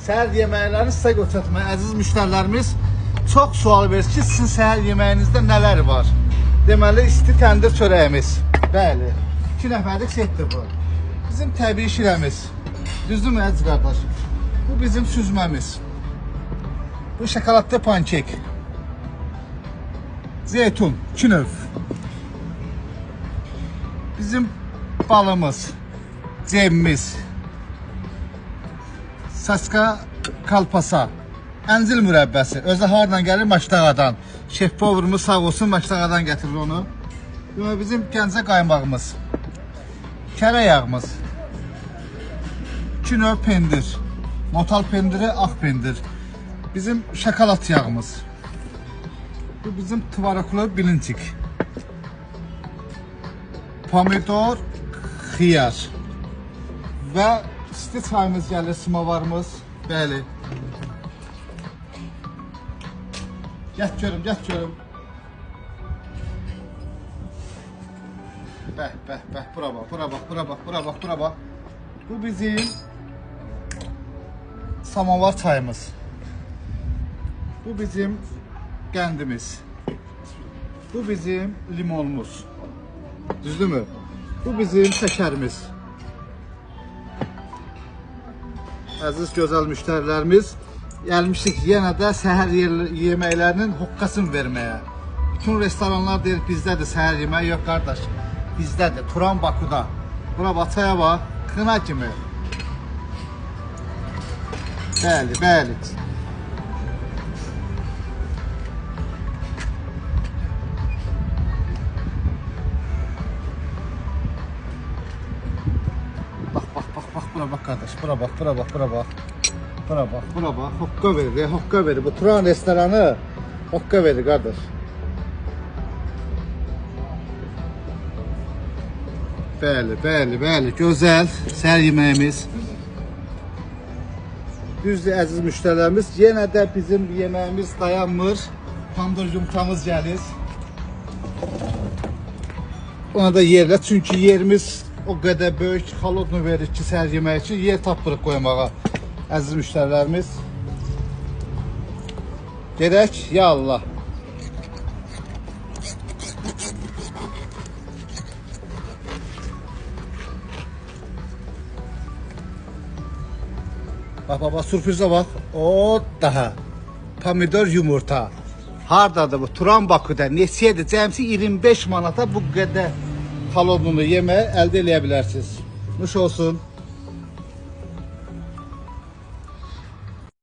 Səhər yeməklərini sizə götürtmək, əziz müştərilərimiz. Çox sual verir ki, sizin səhər yeməyinizdə nələr var? Deməli, isti təndir çörəyimiz. Bəli, 2 nəfərlik setdir bu. Bizim təbii şirəmiz. Düzdürmü əziz qardaş? Bu bizim süzməmiz. Bu şokoladlı pankek. Zeytun, 2 növ. Bizim balımız, cemimiz. Saska kalpasa, əncil mürəbbəsi. Özü hardan gəlir? Maçdağadan. Şef povrumuz sağ olsun Maçdağadan gətirir onu. Bizim Gəncə qaymağımız. Kərə yağımız. 2 növ pendir. Motal pendiri, ağ pendir. Bizim şokolad yağımız. Bu bizim tvaroqlu bilincik. Pomidor, xiyar. Və isti çayımız gəlir, smovarımız. Bəli. Gət görüm, gət görüm. Bəh, bura bax, bura bax, bura bax, bura bax, bura bax. Bu bizim samovar çayımız. Bu bizim qəndimiz. Bu bizim limonumuz. Düzdürmü? Bu bizim şəkərimiz. Əziz gözəl müştərilərimiz, gəlmişik yenə də səhər yeməklərinin hoqqasını verməyə. Bütün restoranlar deyir bizdədir səhər yeməyi, yox qardaş. Bizdədir, Turan Bakuda. Buna bataya bax, xına kimi. Bəli, bəli. Bax, bura bax qardaş, bura bax, bura bax, bura bax. Bura bax, bura bax, hoqqa verir, hoqqa verir. Bu Turan restoranı hoqqa verir qardaş. Bəli, gözəl səhər yeməyimiz. Düzdür əziz müştərilərimiz, yenə də bizim yeməyimiz dayanmır. Tandır yumurtamız gəlir. Ona da yerlə, çünki yerimiz o qədər böyük xalodunu verir ki, səhər yemək üçün yer tapırıq qoymağa. Əziz müştərilərimiz. Gedək, ya Allah. Bax, sürprizə bax. O daha. Pomidor yumurta. Hardadır bu? Turan Bakuda. Neçədir? Cəmsi 25 manata bu qədər xalodunu yeməyi əldə eləyə bilərsiniz. Nuş olsun.